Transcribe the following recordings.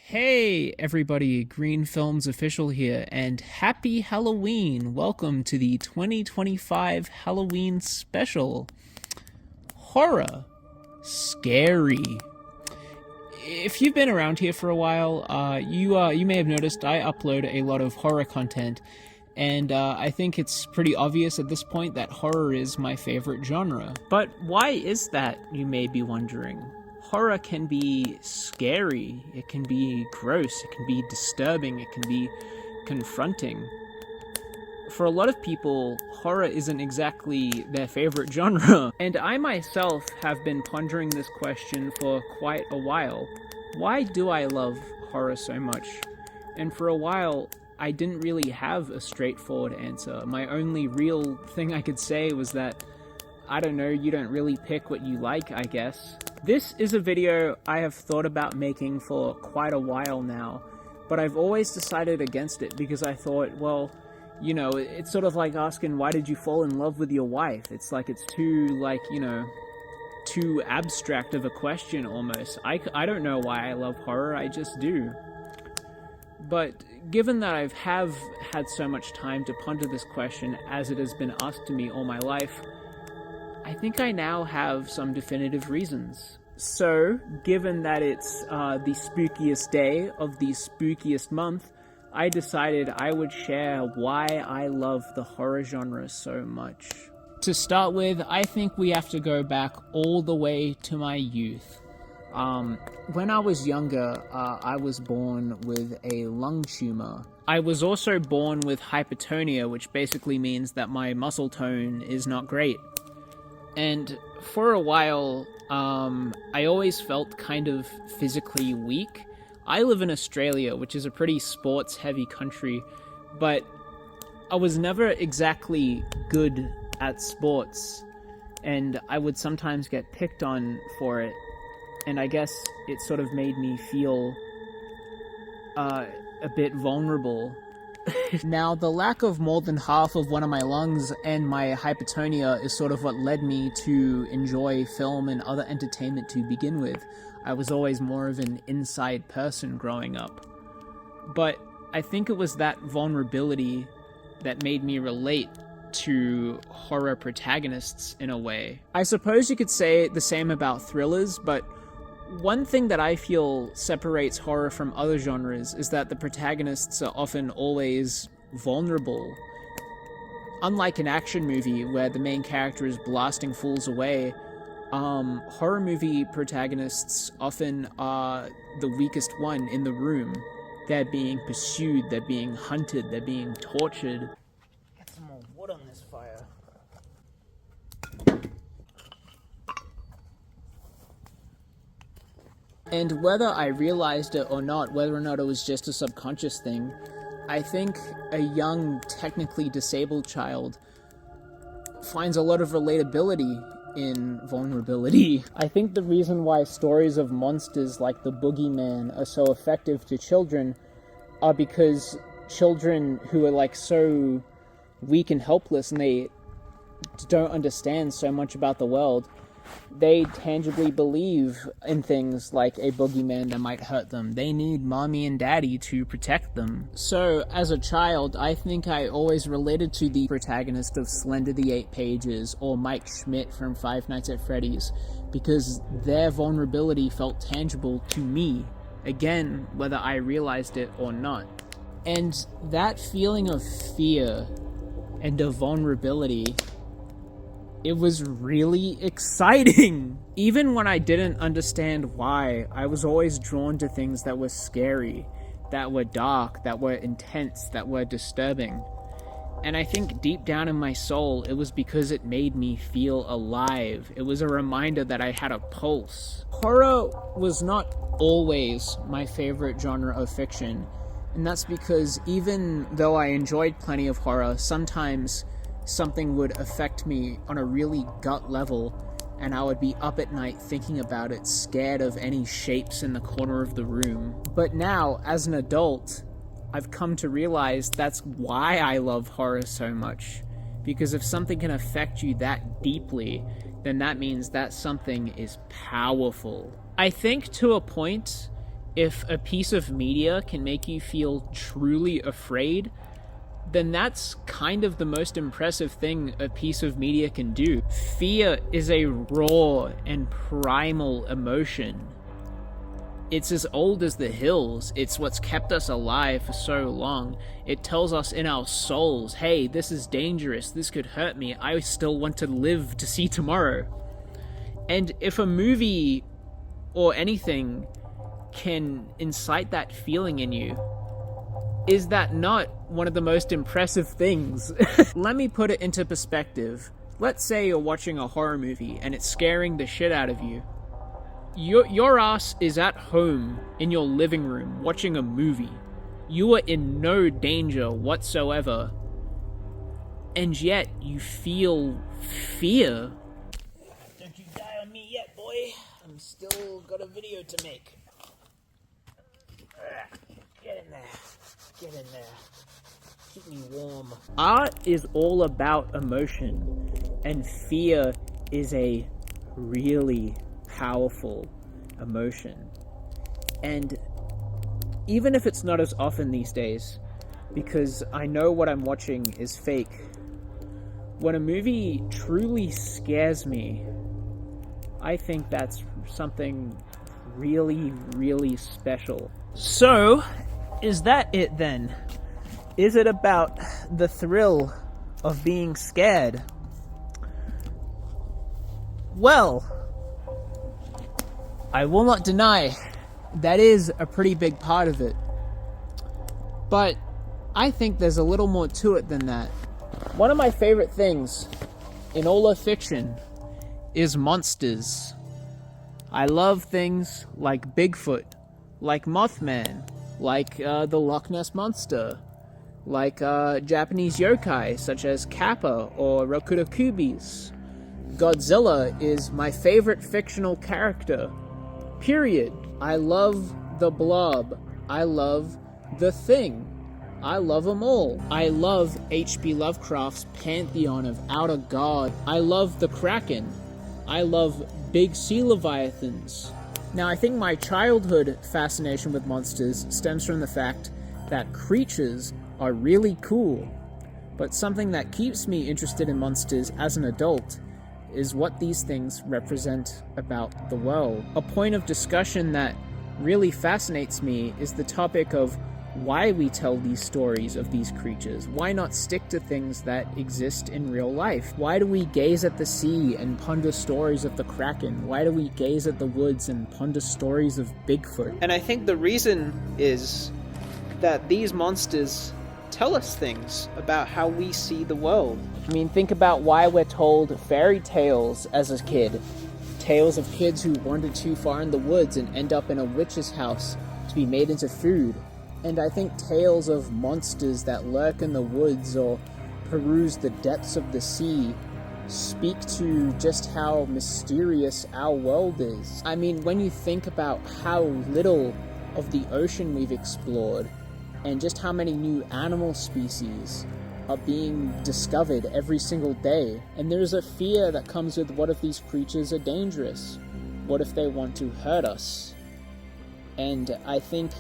Hey everybody, Green Films Official here, and happy Halloween! Welcome to the 2025 Halloween special. Horror. Scary. If you've been around here for a while, you may have noticed I upload a lot of horror content, and I think it's pretty obvious at this point that horror is my favorite genre. But why is that, you may be wondering? Horror can be scary, it can be gross, it can be disturbing, it can be confronting. For a lot of people, horror isn't exactly their favorite genre, and I myself have been pondering this question for quite a while. Why do I love horror so much? And for a while, I didn't really have a straightforward answer. My only real thing I could say was that, I don't know, you don't really pick what you like, I guess. This is a video I have thought about making for quite a while now, but I've always decided against it because I thought, well, you know, it's sort of like asking, why did you fall in love with your wife? It's like, it's too, like, you know, too abstract of a question almost. I don't know why I love horror, I just do. But given that I've had so much time to ponder this question as it has been asked to me all my life, I think I now have some definitive reasons. So, given that it's the spookiest day of the spookiest month, I decided I would share why I love the horror genre so much. To start with, I think we have to go back all the way to my youth. When I was younger, I was born with a lung tumor. I was also born with hypertonia, which basically means that my muscle tone is not great. And for a while, I always felt kind of physically weak. I live in Australia, which is a pretty sports-heavy country, but I was never exactly good at sports, and I would sometimes get picked on for it, and I guess it sort of made me feel a bit vulnerable. Now, the lack of more than half of one of my lungs and my hypertonia is sort of what led me to enjoy film and other entertainment to begin with. I was always more of an inside person growing up. But I think it was that vulnerability that made me relate to horror protagonists in a way. I suppose you could say the same about thrillers, but one thing that I feel separates horror from other genres is that the protagonists are often always vulnerable. Unlike an action movie where the main character is blasting fools away, horror movie protagonists often are the weakest one in the room. They're being pursued, they're being hunted, they're being tortured. Get some more wood on this fire. And whether I realized it or not, whether or not it was just a subconscious thing, I think a young, technically disabled child finds a lot of relatability in vulnerability. I think the reason why stories of monsters like the boogeyman are so effective to children are because children who are like so weak and helpless and they don't understand so much about the world, they tangibly believe in things like a boogeyman that might hurt them. They need mommy and daddy to protect them. So, as a child, I think I always related to the protagonist of Slender the Eight Pages or Mike Schmidt from Five Nights at Freddy's because their vulnerability felt tangible to me, again, whether I realized it or not. And that feeling of fear and of vulnerability, it was really exciting! Even when I didn't understand why, I was always drawn to things that were scary, that were dark, that were intense, that were disturbing. And I think deep down in my soul, it was because it made me feel alive. It was a reminder that I had a pulse. Horror was not always my favorite genre of fiction, and that's because even though I enjoyed plenty of horror, sometimes something would affect me on a really gut level, and I would be up at night thinking about it, scared of any shapes in the corner of the room. But now, as an adult, I've come to realize that's why I love horror so much. Because if something can affect you that deeply, then that means that something is powerful. I think to a point, if a piece of media can make you feel truly afraid, then that's kind of the most impressive thing a piece of media can do. Fear is a raw and primal emotion. It's as old as the hills. It's what's kept us alive for so long. It tells us in our souls, hey, this is dangerous, this could hurt me, I still want to live to see tomorrow. And if a movie or anything can incite that feeling in you, is that not one of the most impressive things? Let me put it into perspective. Let's say you're watching a horror movie and it's scaring the shit out of you. Your ass is at home in your living room watching a movie. You are in no danger whatsoever. And yet you feel fear. Don't you die on me yet, boy. I'm still got a video to make. Get in there. Get in there. Keep me warm. Art is all about emotion, and fear is a really powerful emotion. And even if it's not as often these days, because I know what I'm watching is fake, when a movie truly scares me, I think that's something really, really special. So, is that it then? Is it about the thrill of being scared? Well, I will not deny that is a pretty big part of it. But I think there's a little more to it than that. One of my favorite things in all of fiction is monsters. I love things like Bigfoot, like Mothman, like the Loch Ness Monster, like Japanese yokai such as Kappa or Rokuto Kubis. Godzilla is my favorite fictional character. Period. I love the Blob. I love the Thing. I love them all. I love H.P. Lovecraft's pantheon of outer god. I love the Kraken. I love big sea leviathans. Now, I think my childhood fascination with monsters stems from the fact that creatures are really cool. But something that keeps me interested in monsters as an adult is what these things represent about the world. A point of discussion that really fascinates me is the topic of why we tell these stories of these creatures. Why not stick to things that exist in real life? Why do we gaze at the sea and ponder stories of the Kraken? Why do we gaze at the woods and ponder stories of Bigfoot? And I think the reason is that these monsters tell us things about how we see the world. I mean, think about why we're told fairy tales as a kid. Tales of kids who wander too far in the woods and end up in a witch's house to be made into food. And I think tales of monsters that lurk in the woods or peruse the depths of the sea speak to just how mysterious our world is. I mean, when you think about how little of the ocean we've explored, and just how many new animal species are being discovered every single day. And there's a fear that comes with what if these creatures are dangerous? What if they want to hurt us? And I think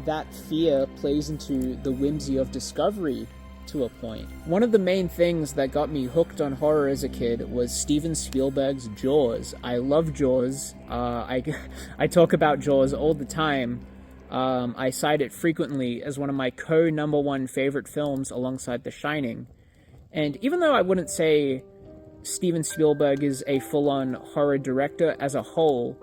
that fear plays into the whimsy of discovery to a point. One of the main things that got me hooked on horror as a kid was Steven Spielberg's Jaws. I love Jaws. I talk about Jaws all the time. I cite it frequently as one of my number one favorite films alongside The Shining. And even though I wouldn't say Steven Spielberg is a full-on horror director as a whole,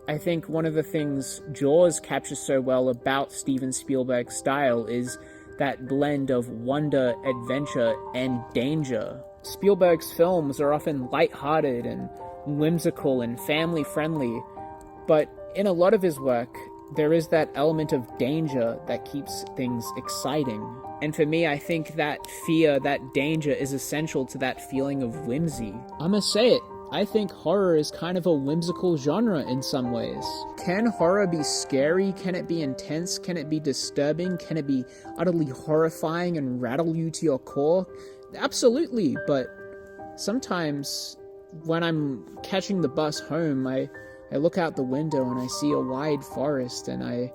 I think one of the things Jaws captures so well about Steven Spielberg's style is that blend of wonder, adventure, and danger. Spielberg's films are often lighthearted and whimsical and family-friendly, but in a lot of his work, there is that element of danger that keeps things exciting. And for me, I think that fear, that danger is essential to that feeling of whimsy. I'ma say it, I think horror is kind of a whimsical genre in some ways. Can horror be scary? Can it be intense? Can it be disturbing? Can it be utterly horrifying and rattle you to your core? Absolutely, but sometimes when I'm catching the bus home, I look out the window and I see a wide forest, and I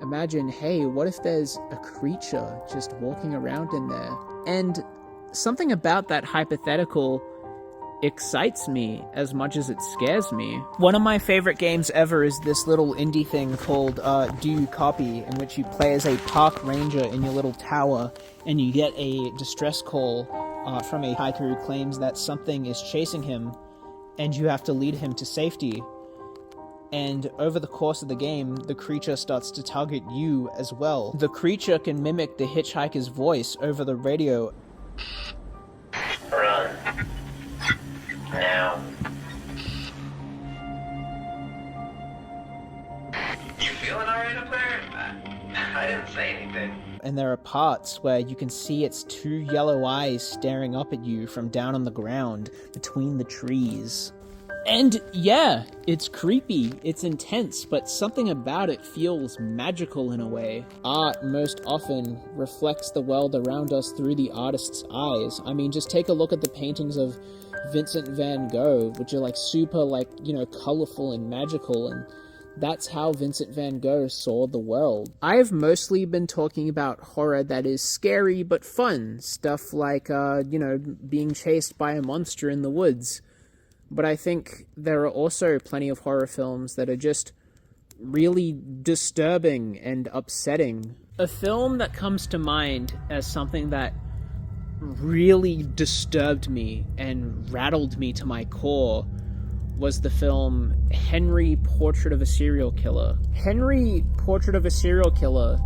imagine, hey, what if there's a creature just walking around in there? And something about that hypothetical excites me as much as it scares me. One of my favorite games ever is this little indie thing called Do You Copy, in which you play as a park ranger in your little tower, and you get a distress call from a hiker who claims that something is chasing him, and you have to lead him to safety. And over the course of the game, the creature starts to target you as well. The creature can mimic the hitchhiker's voice over the radio. Run. Now. You feeling alright up there? I didn't say anything. And there are parts where you can see its two yellow eyes staring up at you from down on the ground between the trees. And yeah, it's creepy, it's intense, but something about it feels magical in a way. Art most often reflects the world around us through the artist's eyes. I mean, just take a look at the paintings of Vincent van Gogh, which are super colorful and magical, and that's how Vincent van Gogh saw the world. I've mostly been talking about horror that is scary but fun, stuff like, being chased by a monster in the woods. But I think there are also plenty of horror films that are just really disturbing and upsetting. A film that comes to mind as something that really disturbed me and rattled me to my core was the film Henry, Portrait of a Serial Killer. Henry, Portrait of a Serial Killer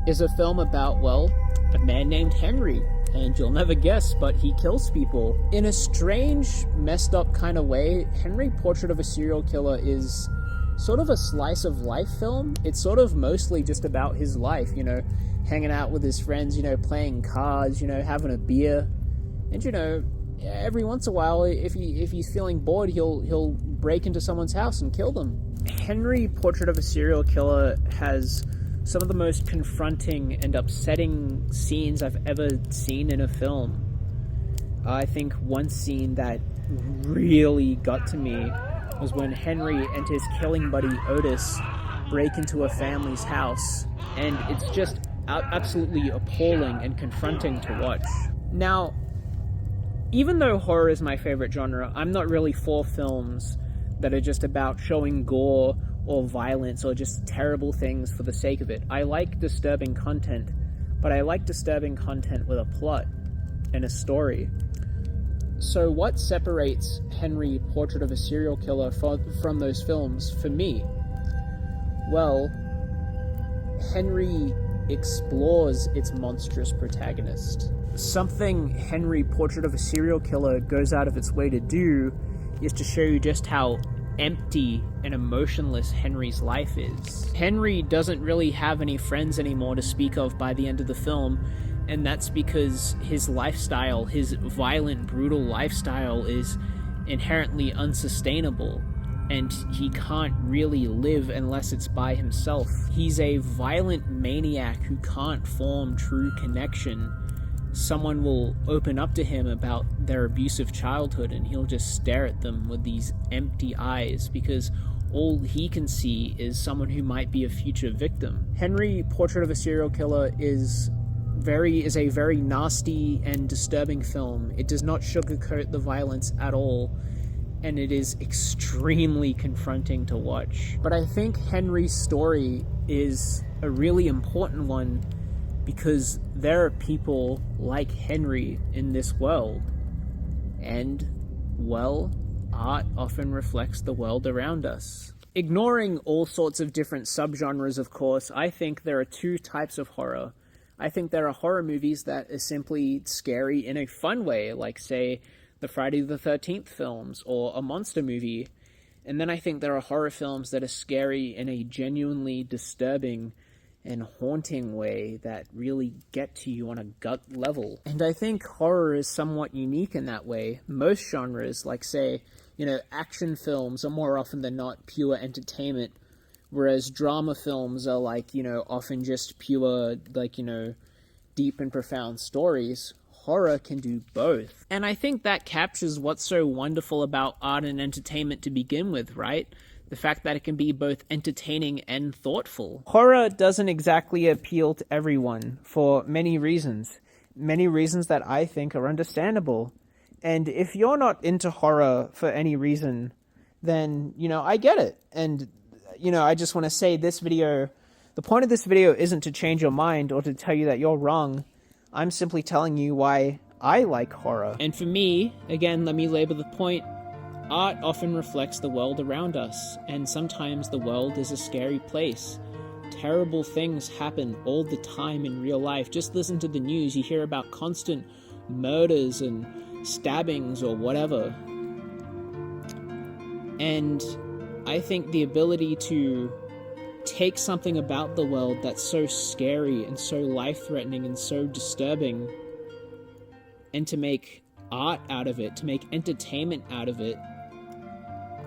is a film about, a man named Henry. And you'll never guess, but he kills people. In a strange, messed up kind of way, Henry, Portrait of a Serial Killer is sort of a slice of life film. It's sort of mostly just about his life, hanging out with his friends, playing cards, having a beer. And, every once in a while, if he's feeling bored, he'll break into someone's house and kill them. Henry, Portrait of a Serial Killer has some of the most confronting and upsetting scenes I've ever seen in a film. I think one scene that really got to me was when Henry and his killing buddy Otis break into a family's house, and it's just absolutely appalling and confronting to watch. Now, even though horror is my favorite genre, I'm not really for films that are just about showing gore or violence or just terrible things for the sake of it. I like disturbing content, but I like disturbing content with a plot and a story. So what separates Henry, Portrait of a Serial Killer from those films for me? Well, Henry explores its monstrous protagonist. Something Henry, Portrait of a Serial Killer goes out of its way to do is to show you just how empty and emotionless Henry's life is. Henry doesn't really have any friends anymore to speak of by the end of the film, and that's because his lifestyle, his violent, brutal lifestyle, is inherently unsustainable, and he can't really live unless it's by himself. He's a violent maniac who can't form true connection. Someone will open up to him about their abusive childhood, and he'll just stare at them with these empty eyes because all he can see is someone who might be a future victim. Henry, Portrait of a Serial Killer is a very nasty and disturbing film. It does not sugarcoat the violence at all, and it is extremely confronting to watch. But I think Henry's story is a really important one because there are people like Henry in this world. And, art often reflects the world around us. Ignoring all sorts of different subgenres, of course, I think there are two types of horror. I think there are horror movies that are simply scary in a fun way, like, say, the Friday the 13th films or a monster movie. And then I think there are horror films that are scary in a genuinely disturbing and haunting way that really get to you on a gut level. And I think horror is somewhat unique in that way. Most genres, like say, action films are more often than not pure entertainment, whereas drama films are often just pure, deep and profound stories. Horror can do both. And I think that captures what's so wonderful about art and entertainment to begin with, right? The fact that it can be both entertaining and thoughtful. Horror doesn't exactly appeal to everyone for many reasons that I think are understandable. And if you're not into horror for any reason, then, I get it. And, I just want to say the point of this video isn't to change your mind or to tell you that you're wrong. I'm simply telling you why I like horror. And for me, again, let me label the point, art often reflects the world around us, and sometimes the world is a scary place. Terrible things happen all the time in real life. Just listen to the news, you hear about constant murders and stabbings or whatever. And I think the ability to take something about the world that's so scary and so life-threatening and so disturbing, and to make art out of it, to make entertainment out of it,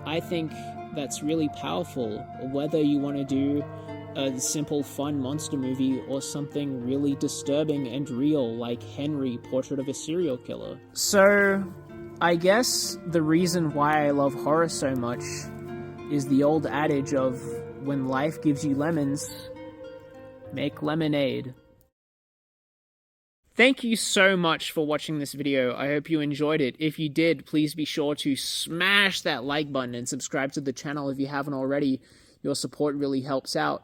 I think that's really powerful. Whether you want to do a simple fun monster movie or something really disturbing and real like Henry, Portrait of a Serial Killer. So I guess the reason why I love horror so much is the old adage of, when life gives you lemons, make lemonade. Thank you so much for watching this video. I hope you enjoyed it. If you did, please be sure to smash that like button and subscribe to the channel if you haven't already. Your support really helps out.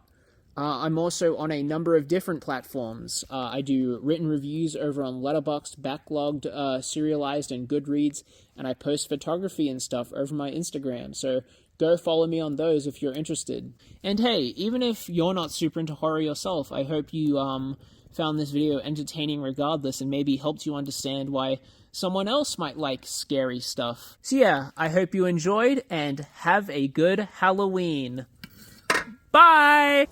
I'm also on a number of different platforms. I do written reviews over on Letterboxd, Backlogged, Serialized, and Goodreads, and I post photography and stuff over my Instagram, so go follow me on those if you're interested. And hey, even if you're not super into horror yourself, I hope you found this video entertaining regardless, and maybe helped you understand why someone else might like scary stuff. So yeah, I hope you enjoyed, and have a good Halloween. Bye!